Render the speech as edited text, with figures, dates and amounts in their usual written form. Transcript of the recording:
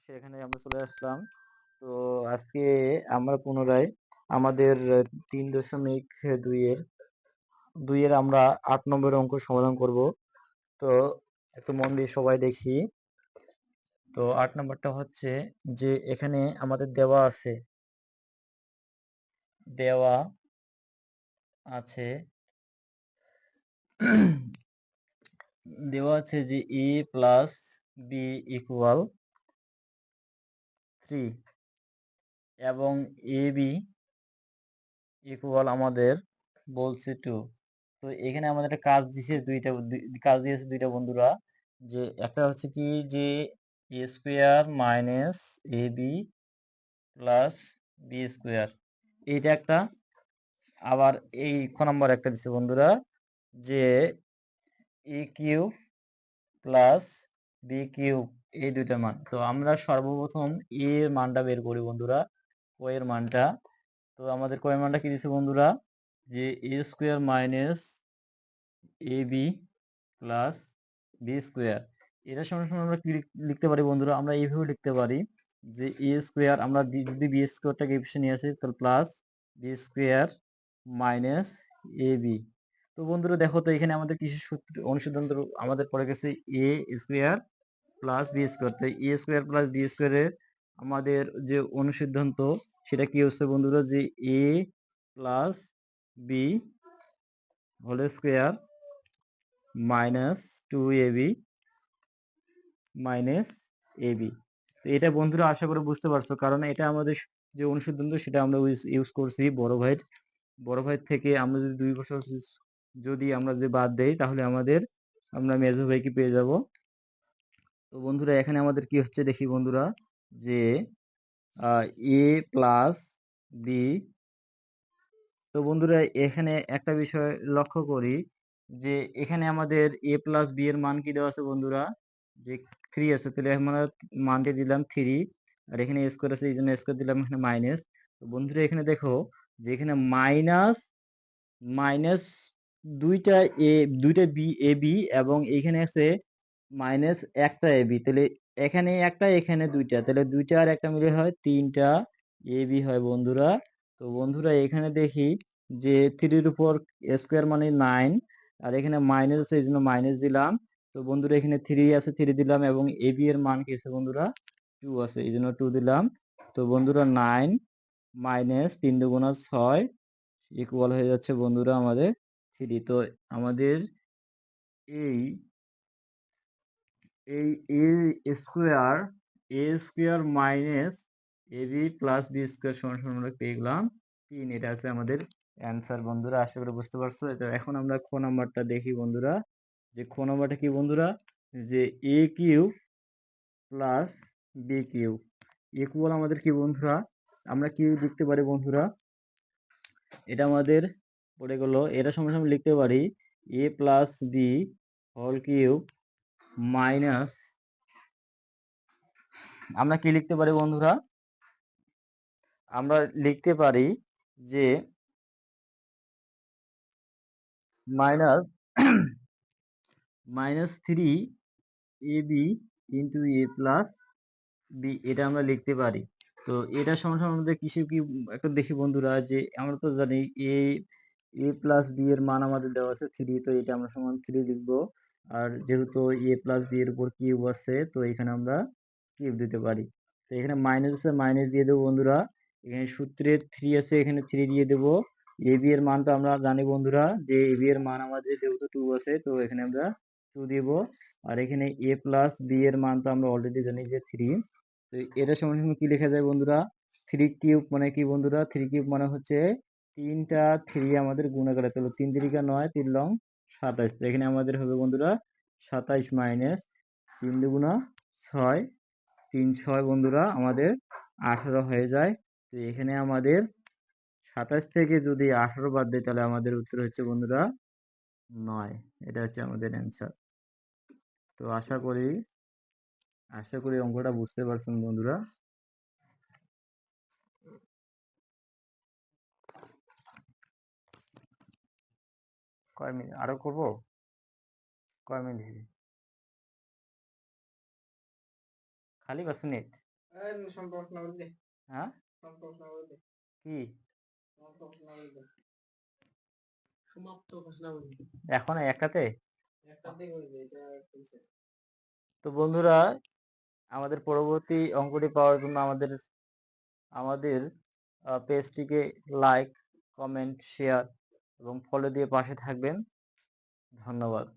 সেখানে আমরা চলে আসলাম। তো আজকে আমরা পুনরায় আমাদের 3.2 এর আমরা 8 নম্বর অঙ্ক সমাধান করব। তো একটু মন দিয়ে সবাই দেখি। তো 8 নম্বরটা হচ্ছে যে এখানে আমাদের দেওয়া আছে দেওয়া আছে যে a প্লাস বি ইকুয়াল 3 এবং এ বি ইকুয়াল আমাদের বলছে 2। তো এখানে আমাদের একটা কাজ দিয়েছে দুইটা বন্ধুরা, যে একটা হচ্ছে কি যে এ square minus A B plus B square, এইটা একটা। আবার এই ক নম্বর একটা দিচ্ছে বন্ধুরা যে A cube plus B cube, এই দুইটা মান। তো আমরা সর্বপ্রথম এ এর মানটা বের করি বন্ধুরা, ও এর মানটা। তো আমাদের ক এর মানটা কি দিচ্ছে বন্ধুরা, যে এ square minus A B plus B square. এটা সমান সমান আমরা কি লিখতে পারি বন্ধুরা, আমরা এইভাবে লিখতে পারি যে এ স্কোয়ার, আমরা যদি বি স্কোয়ারটাকে এই পাশে নিয়ে আসি তাহলে plus B square minus A B. তো বন্ধুরা দেখো তো এখানে আমাদের কিসের সূত্র অনুসিদ্ধান্ত আমাদের পড়ে গেছে, এ স্কোয়ার প্লাস বি স্কোয়ার। তো এ স্কোয়ার প্লাস বি স্কোয়ারের আমাদের যে অনুসিদ্ধান্ত সেটা কি হচ্ছে বন্ধুরা, যে A plus B whole square minus 2ab minus AB. তো এটা বন্ধুরা আশা করি বুঝতে পারছো, কারণ এটা আমাদের যে অনুসিদ্ধান্ত সেটা আমরা ইউজ করছি বড় ভাইয়ের থেকে। আমরা যদি 2 বছর যদি আমরা যদি বাদ দেই তাহলে আমরা মেজো ভাইকে পেয়ে যাব। তো বন্ধুরা এখানে আমাদের কি হচ্ছে দেখি বন্ধুরা, যে এ প্লাস বি। তো বন্ধুরা এখানে একটা বিষয় লক্ষ্য করি, যে এখানে আমাদের এ প্লাস বি এর মান কি দেওয়া আছে বন্ধুরা, যে 3 আছে, তাহলে আমরা মানটি দিলাম 3, আর এখানে স্কোয়ার আছে এই জন্য স্কোয়ার দিলাম এখানে মাইনাস। তো বন্ধুরা এখানে দেখো যে এখানে মাইনাস মাইনাস দুইটা এ দুইটা বি এ বি, এবং এখানে আছে মাইনাস একটা এ বি, তাহলে এখানে একটা এখানে দুইটা, তাহলে দুইটা আর একটা মিলে হয় 3টা এ বি হয় বন্ধুরা। তো বন্ধুরা এখানে দেখি যে 3-র উপর স্কোয়ার মানে 9, আর এখানে মাইনাস আছে এই জন্য মাইনাস দিলাম। তো বন্ধুরা এখানে 3 আছে 3 দিলাম, এবং এ বি এর মান কি আছে বন্ধুরা, 2 আছে এই জন্য 2 দিলাম। তো বন্ধুরা 9 মাইনাস 3 দুগুণা 6 ইকুয়াল হয়ে যাচ্ছে বন্ধুরা আমাদের 3। তো আমাদের এই এই এ square minus A B plus B square সমান সমান আমরা পেয়ে গেলাম 3। এটা আছে আমাদের অ্যান্সার বন্ধুরা, আশা করি বুঝতে পারছো। এটা এখন আমরা খ নাম্বারটা দেখি বন্ধুরা, যে খ নাম্বারটা কি বন্ধুরা, যে A cube plus B cube equal আমাদের কি বন্ধুরা, আমরা কি লিখতে পারি বন্ধুরা, এটা আমাদের পড়ে গেল। এটা সমান সমান লিখতে পারি A plus B whole cube minus, আমরা কি লিখতে পারি বন্ধুরা, আমরা লিখতে পারি যে minus -3ab into A plus B, এটা আমরা লিখতে পারি। তো এটা সমান সমান আমাদের কিসে কি একটা দেখি বন্ধুরা, যে আমরা তো জানি এ এ প্লাস বি এর মান আমাদের দেওয়া আছে 3, তো এটা আমরা সমান 3 লিখবো। আর যেহেতু এ প্লাস বি এর উপর কিউব আছে তো এখানে আমরা কিউব দিতে পারি। তো এখানে মাইনাস আছে মাইনাস দিয়ে দেবো বন্ধুরা, এখানে সূত্রে 3 আছে এখানে 3 দিয়ে দেবো। এ বি এর মান তো আমরা জানি বন্ধুরা, যে এ বি এর মান আমাদের যেহেতু 2 আছে তো এখানে আমরা 2 দিব। আর এখানে এ প্লাস বি এর মান তো আমরা অলরেডি জানি যে 3। তো এটা সমান সমান কি লেখা যায় বন্ধুরা, 3 কিউব মানে কি বন্ধুরা, 3 কিউব মানে হচ্ছে 3টা 3 আমাদের গুণ করে, তাহলে 3 3 9 3 লং 27। তো এখানে আমাদের হবে বন্ধুরা 27 মাইনাস 3 দুগুণা 6 3 6 বন্ধুরা আমাদের 18 হয়ে যায়। তো এখানে আমাদের 27 থেকে যদি 18 বাদ দেয় তাহলে আমাদের উত্তর হচ্ছে বন্ধুরা 9। এটা হচ্ছে আমাদের অ্যান্সার। তো আশা করি অঙ্কটা বুঝতে পারছেন বন্ধুরা। কয় মিনিট আরো করব, কয় মিনিট খালি বা সুনেট? হ্যাঁ? কি? এখন একটাতে? তো বন্ধুরা, আমাদের পরবর্তী অঙ্কটি পাওয়ার জন্য আমাদের পেজটিকে লাইক, কমেন্ট, শেয়ার এবং ফলো দিয়ে পাশে থাকবেন। ধন্যবাদ।